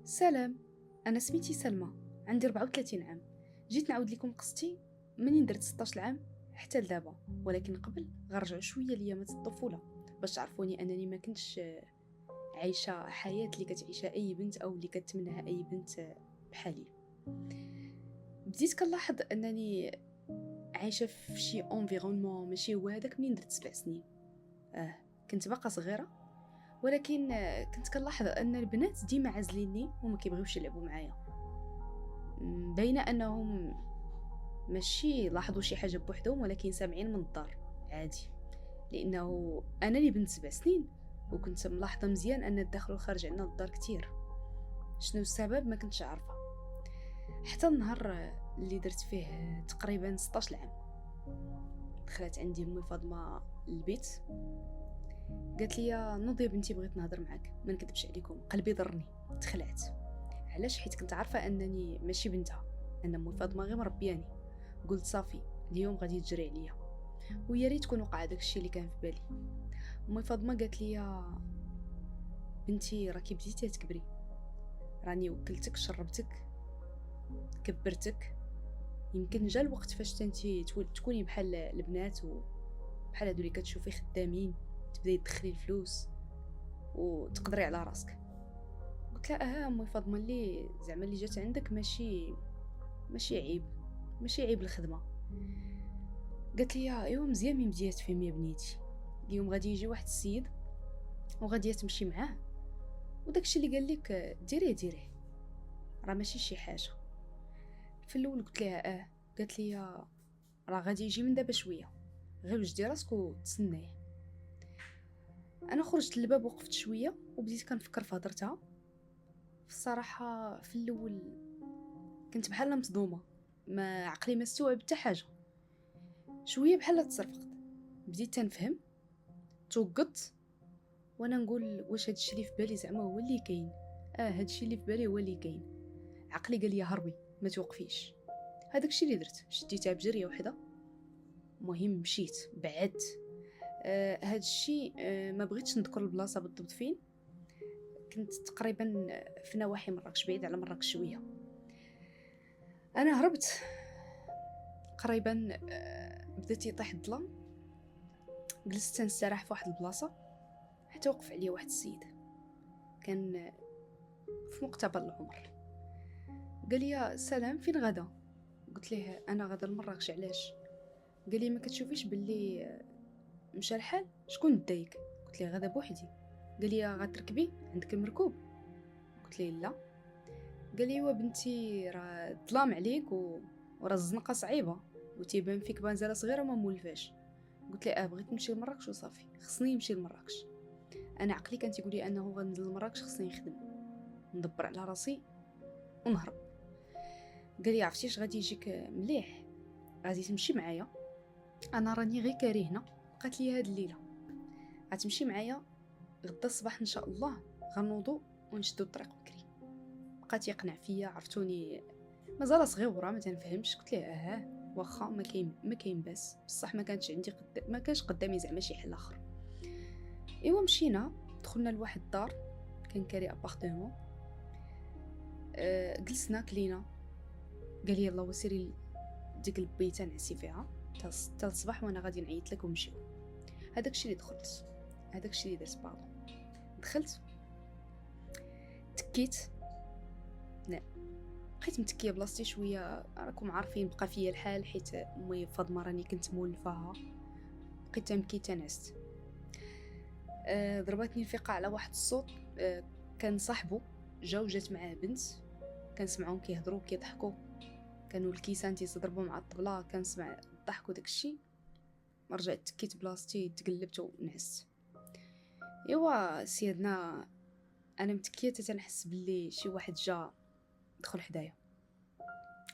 سلام. انا سميتي سلمى، عندي 34 عام. جيت نعاود لكم قصتي منين درت 16 عام حتى لدابا، ولكن قبل غنرجعوا شويه ليامات الطفوله باش تعرفوني انني ما كنتش عايشه حياه اللي كتعيشها اي بنت او اللي كتمناها اي بنت بحالي. بديت كنلاحظ انني عايشه في شي انفيرونمون ماشي هو هذاك منين درت 7 سنين. كنت باقا صغيره، ولكن كنت كنلاحظ ان البنات ديما عازليني وما كيبغيوش يلعبوا معايا. باينه انهم ماشي لاحظوا شي حاجه بوحدهم، ولكن سامعين من الدار عادي، لانه انا اللي بنت 7 سنين وكنت ملاحظه مزيان ان الداخل والخارج عندنا الدار كتير. شنو السبب ما كنتش عارفه حتى النهار اللي درت فيه تقريبا 16 عام. دخلت عندي امي فاطمه للبيت، قالت لي نوضي يا بنتي بغيت نهضر معاك. ما نكذبش عليكم قلبي ضرني، تخلعت. علاش؟ حيت كنت عارفه انني ماشي بنتها، ان امي فاطمه غير مربياني. قلت صافي اليوم غادي تجري عليا، ويا ريت تكون وقع داكشي اللي كان في بالي. امي فاطمه قالت لي بنتي راكي بديتي تكبري، راني وكلتك شربتك كبرتك، يمكن جا الوقت فاش انتي تكوني بحال البنات وبحال هادو اللي كتشوفي خدامين، تبداي تدخلي الفلوس وتقدري على راسك. قلت لها امي فاطمه اللي زعما اللي جات عندك ماشي عيب، ماشي عيب الخدمه. قالت لي ايوا مزيان مي بديت فهم يا بنيتي، اليوم غادي يجي واحد السيد وغادي تمشي معاه، وداكشي اللي قال لك ديريه راه ماشي شي حاجه. في الاول قلت لها قالت لي راه غادي يجي من دابا شويه، غير وجدي راسك وتسنيه. انا خرجت للباب وقفت شويه وبديت كنفكر في هضرتها. في الصراحه في الاول كنت بحال مصدومه، ما عقلي ما استوعب حتى حاجه. شويه بحال تصرفقت، بديت تنفهم، توقدت وانا نقول واش هادشي اللي في بالي زعما هو اللي كاين. هادشي اللي في بالي هو اللي كاين. عقلي قال لي هربي ما توقفيش. هذاك الشيء اللي درت، شديتها بجريه وحده. مهم مشيت بعدت. هاد الشيء ما بغيتش نذكر البلاصه بالضبط فين كنت، تقريبا في نواحي مراكش، بعيد على مراكش شويه. انا هربت قريبا، بدات يطيح الظلام. جلست نستراح في واحد البلاصه حتى وقف عليا واحد السيد كان في مقتبل العمر. قال لي سلام فين غدا؟ قلت ليه انا غدا لمراكش. علاش؟ قال لي ما كتشوفيش باللي مشى الحال؟ شكون دايك؟ قلت ليه غدا بوحدي. قال لي غتركبي عندك المركوب؟ قلت ليه لا. قال لي بنتي راه ظلام عليك وراه الزنقه صعيبه وتيبان فيك بانزله صغيره وما مولفاش. قلت ليه بغيت نمشي لمراكش وصافي، خصني نمشي لمراكش. انا عقلي كان تيقول لي انه غنزل لمراكش خصني نخدم ندبر على راسي ونهرب. قال لي عرفتيش غادي يجيك مليح، غادي تمشي معايا، انا راني غير كارهنا. قالت لي هاد الليله غتمشي معايا، غدا الصباح ان شاء الله غنوضو ونشدو الطريق بكري. بقات يقنع فيا، عرفتوني مازال صغيره ما تنفهمش. قلت ليه واخا ما كاين باس، بصح ما كانش عندي ما كانش قدامي زعما شي حل اخر. ايوا مشينا، دخلنا لواحد الدار كان كاري ابارتمون. جلسنا كلينا. قال لي يلا وسيري ديك البيته نعسي فيها حتى الصباح وانا غادي نعيط لك ونمشيو. هذاك الشيء اللي دخلت، هذاك الشيء اللي درت باردون. دخلت تكيت، لا بقيت متكيه بلاصتي شويه. راكم عارفين بقى فيا الحال حيت امي فاطمه راني كنت مولفاها. بقيت تنبكي تنعست. ضربتني الفيقه على واحد الصوت. كان صاحبه جات معاه بنت، كنسمعهم كيهضروا كيضحكوا، كانوا الكيسان تيضربوا مع الطبله، كنسمع الضحك وداك الشيء. رجعت تكيت بلاصتي تقلبت ونعست. ايوا سيدنا انا متكيه تنحس باللي شي واحد جا دخل حدايا.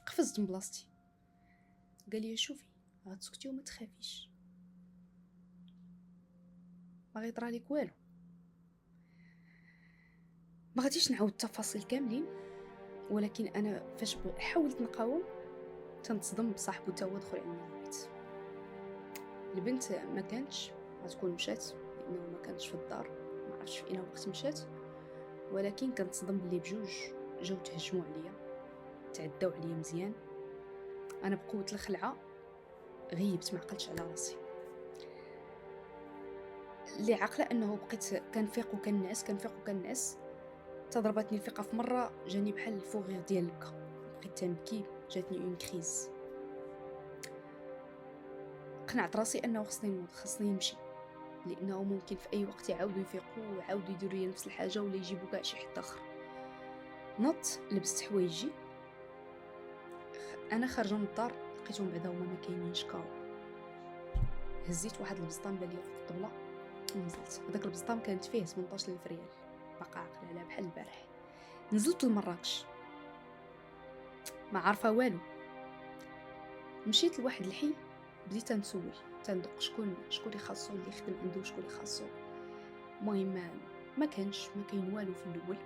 قفزت من بلاصتي. قال لي شوفي غتسكتي وما تخافيش، ما غيطرى لك والو. ما غاديش نعاود التفاصيل كاملين، ولكن انا فاش حاولت نقاوم تنتصدم بصاحبو تا هو دخل عندنا البيت. البنت ما كانتش غتكون مشات لانه ما كانتش في الدار، ما عرفتش في اي وقت مشات، ولكن كنتصدم بلي بجوج جاو تهجموا عليا، تعداو عليا مزيان. انا بقوه الخلعه غيبت، ما عقلتش على راسي. اللي عاقله انه بقيت كنفيق وكنعس. تضربتني الفيقه في مره، جاني بحال الفوغير ديال البكا، بقيت تنبكي، جاتني اون كريز. قنعت راسي انه خصني نوض، خصني نمشي، لانه ممكن في اي وقت يعاودوا يفيقوا ويعاودوا يديروا لي نفس الحاجه ولا يجيبوا كاع شي حد اخر. نط، لبست حوايجي، انا خارجه من الدار لقيتهم بعدا هما ما كاينينش كاو. هزيت واحد البسطام بالي فوق الطبله ونزلت. هذاك البسطام كانت فيه 18,000 ريال، باقا عاقله عليها بحال البارح. نزلت لمراكش ما عارفه والو. مشيت لواحد الحي، بديت نسول، تندق شكون اللي خاصو اللي يخدم عنده، شكون اللي خاصو. المهم ما كاين والو في الاول.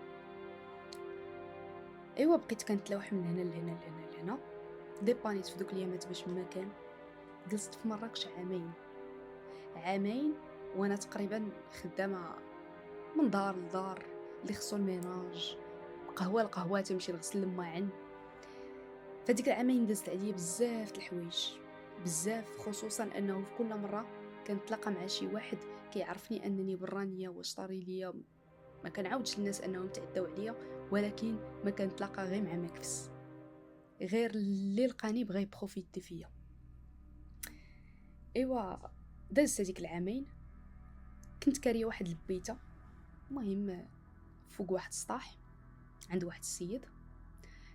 ايوا بقيت كنتلوح من هنا لهنا لهنا. ديبانيت في دوك الايامات باش ما كان. جلست في مراكش عامين وانا تقريبا خدامه من دار لدار، اللي خصو الميناج، قهوه لقهوه، تمشي نغسل الماعن. فديك العامين دازت عليا بزاف د الحوايج، بزاف، خصوصا انه في كل مره كنتلاقى مع شي واحد كيعرفني انني برانيه واش طاري ليا. ما كنعاودش للناس انهم تعداو عليا، ولكن ما كنتلاقى غير مع مكفس، غير اللي لقاني بغى يبروفيتي فيا. ايوا دازت هذيك العامين، كنت كاريه واحد البيته، المهم فوق واحد السطاح عند واحد السيد.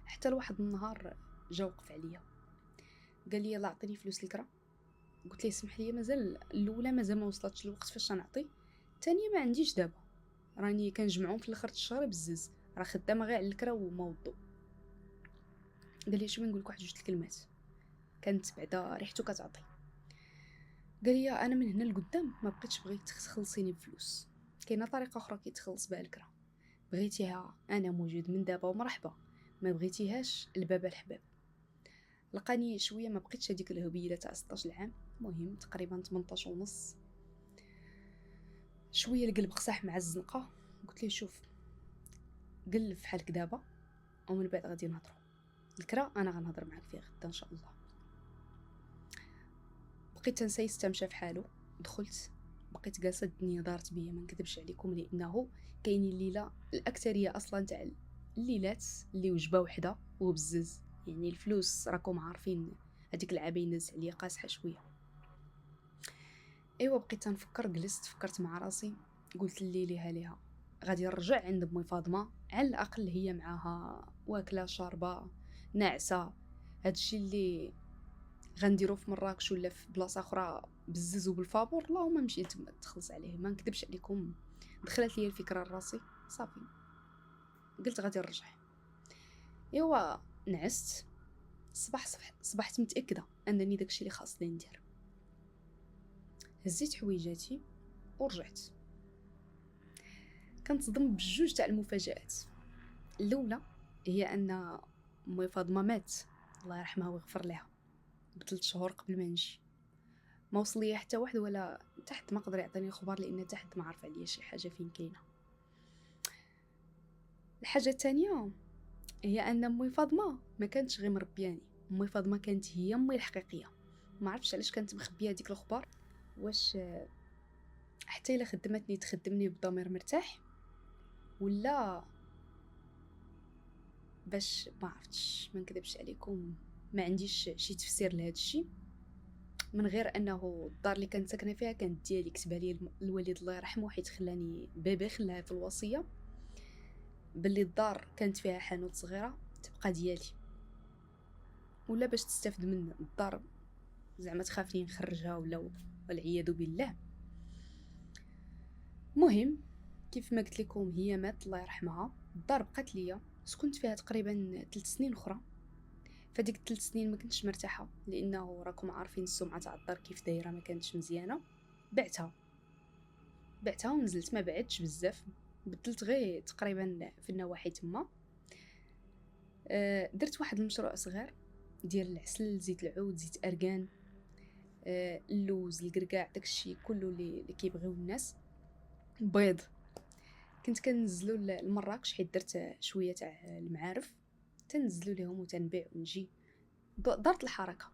حتى لواحد النهار جا وقف عليا، قال لي يلا عطيني فلوس الكرا. قلت ليه اسمح لي، مازال الاولى مازال ما وصلتش الوقت فاش نعطي، الثانيه ما عنديش دابا، راني كنجمعهم في الاخر الشهر بزز، راه خدامه غير على الكرا وما وضو. قال لي شنو نقول لك واحد جوج الكلمات، كانت بعدا ريحته كتعطي. قال لي انا من هنا لقدام ما بقيتش بغيت تخلصيني بفلوس، كاينه طريقه اخرى كيتخلص بها الكرا، بغيتيها انا موجود من دابا ومرحبا، ما بغيتيهاش الباب الحباب. لقاني شويه ما بقيتش هذيك الهبيله تاع 16 عام، المهم تقريبا 18 ونص. شويه القلب قصاح مع الزنقه. قلت ليه شوف، قلب في حالك دابا ومن بعد غادي نهضروا، الكرا انا غنهضر معاك فيه غدا ان شاء الله. بقيت تنسايس تمشى في حاله. دخلت، بقيت جالسه الدنيا دارت بيا، ما نكذبش عليكم، لانه كاينين الليله الاكثريه اصلا تاع الليلات اللي وجبه وحده وبزز، يعني الفلوس راكم عارفين هذيك العابين دازت عليا قاصحه شويه. ايوا بقيت تنفكر، جلست فكرت مع راسي، قلت لي ليها غادي نرجع عند امي فاطمه، على الاقل هي معاها واكله شاربه ناعسه. هادشي اللي غنديرو في مراكش ولا في بلاصه اخرى بالزز وبالفابور، اللهم مشيت تما تخلص عليه. ما نكذبش عليكم، دخلت لي الفكره لراسي، صافي قلت غادي نرجع. ايوا نعست، صبحت متاكده انني داكشي اللي خاصني ندير. هزيت حويجاتي ورجعت. كنتصدم بجوج تاع المفاجآت. الاولى هي ان امي فاطمه مات، الله يرحمها ويغفر لها، ب3 شهور قبل ما نجي. ما وصل لي حتى واحد ولا تحت ما قدر يعطيني خبر، لان تحت ما عرف عليا شي حاجه فين كاينه. الحاجه الثانيه هي ان امي فاطمه ما كانتش غير مربياني، امي فاطمه كانت هي امي الحقيقيه. ما عرفتش علاش كانت مخبيه هذيك الاخبار، واش حتى الا خدمتني تخدمني بضمير مرتاح، ولا باش ما عرفتش. ما نكذبش عليكم، ما عنديش شي تفسير لهذا الشيء، من غير انه الدار اللي كنت ساكنه فيها كانت ديالي، كتبها لي الوالد الله يرحمه، حيت خلاني بيبي، خلاها في الوصيه باللي الدار كانت فيها حانوت صغيره تبقى ديالي، ولا باش تستافد من الدار زعما تخافني نخرجها ولا والعياذ بالله. مهم كيف ما قلت لكم، هي مات الله يرحمها، الدار بقات ليا، سكنت فيها تقريبا 3 سنين اخرى. فديك 3 سنين ما كنتش مرتاحه، لانه راكم عارفين السمعه تاع الدار كيف دايره، ما كانتش مزيانه. بعتها ونزلت، ما بعدتش بزاف، بدلت غير تقريبا في النواحي تما. درت واحد المشروع صغير ديال العسل، زيت العود، زيت ارغان، اللوز، الكركاع، داكشي كله اللي كيبغيو الناس، بيض. كنت كنزلوا لمراكش حيت درت شويه تاع المعارف، تنزلوا لهم وتنبيع ونجي. دارت الحركه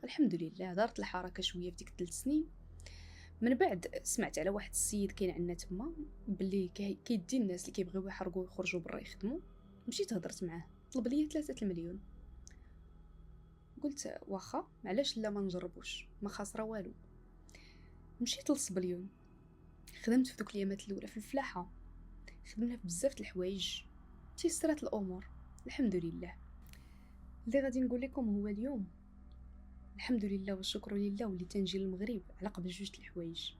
الحمد لله، دارت الحركه شويه في ديك 3 سنين. من بعد سمعت على واحد السيد كاين عندنا تما باللي كيدي الناس اللي كيبغيو يحرقوا ويخرجوا برا يخدموا. مشيت هضرت معاه، طلب لي 3 المليون. قلت واخا علاش لا ما نجربوش، ما خاسره والو. مشيت للصبليون، خدمت في دوك الايامات الاولى في الفلاحه، خدمنا في بزاف د الحوايج، تيسرات الامور الحمد لله. اللي غادي نقول لكم هو اليوم الحمد لله والشكر لله ولي تنجي للمغرب على قبل 2 د الحوايج.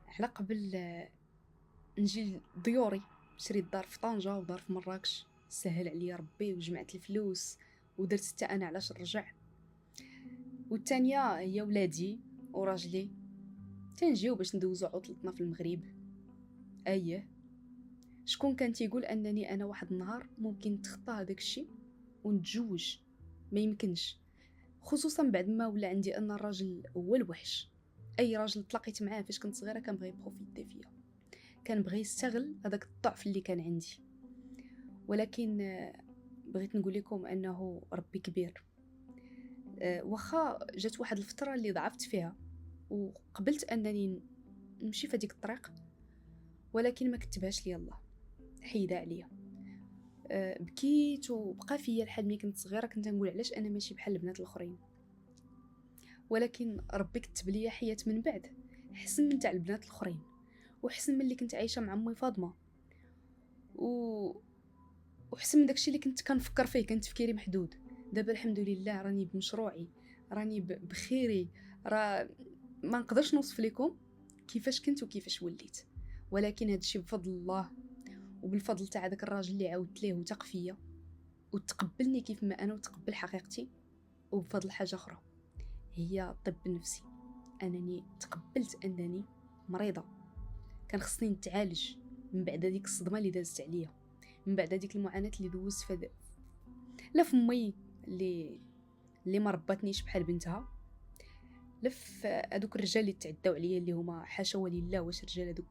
على قبل نجي ديوري، شريت دار في طنجة ودار في مراكش، سهل عليا ربي وجمعت الفلوس ودرت حتى انا علاش نرجع. والثانيه هي ولادي وراجلي، تنجيو باش ندوزو عطلتنا في المغرب. اييه، شكون كان تيقول انني انا واحد النهار ممكن نتخطى هذاك الشيء ونتزوج؟ ما يمكنش، خصوصا بعد ما ولا عندي ان الراجل هو الوحش. اي راجل تلاقيت معاه فاش كنت صغيره كان بغي يبروفيتي فيا، كان بغي يستغل هذاك الضعف اللي كان عندي. ولكن بغيت نقول لكم انه ربي كبير. واخا جات واحد الفتره اللي ضعفت فيها وقبلت انني نمشي في هذيك الطريق، ولكن ما كتبهاش لي الله، حيدها عليا. بكيت وبقى فيا لحد ملي كنت صغيره كنت نقول علاش انا ماشي بحال البنات الاخرين. ولكن ربي كتب لي حياه من بعد حسن من تاع البنات الاخرين، وحسن من اللي كنت عايشه مع امي فاطمه، وحسن من داكشي اللي كنت كنفكر فيه. كان تفكيري محدود. دابا الحمد لله راني بمشروعي، راني بخيري. ما نقدرش نوصف لكم كيفاش كنت وكيفاش وليت، ولكن هادشي بفضل الله وبالفضل تاع داك الراجل اللي عاودت ليه وثق فيا وتقبلني كيف ما انا وتقبل حقيقتي. وبفضل حاجه اخرى هي الطب النفسي، انني تقبلت انني مريضه، كان خصني نتعالج من بعد هذيك الصدمه اللي دازت عليا، من بعد هذيك المعاناه اللي دوزت في لا في امي اللي ما رباتنيش بحال بنتها، لا في هذوك الرجال اللي تعداو عليا اللي هما حاشا ولله واش رجال هذوك.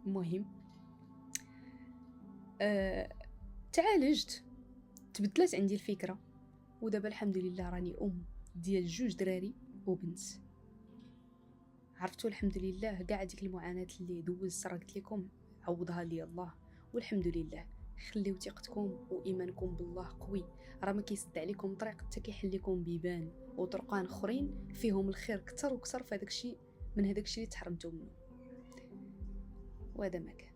المهم تعالجت، تبدلت عندي الفكره، ودابا الحمد لله راني ام ديال 2 دراري وبنت. عرفتوا الحمد لله كاع ديك المعاناه اللي دوزت راه قلت لكم عوضها لي الله، والحمد لله. خليو ثقتكم وايمانكم بالله قوي، راه ما كيسد عليكم طريق حتى كيحل لكم بيبان وطرقان اخرين فيهم الخير كثر وكثر في هذاك الشيء من هذاك الشيء اللي تحرمتوا منه. وهذا ما كان.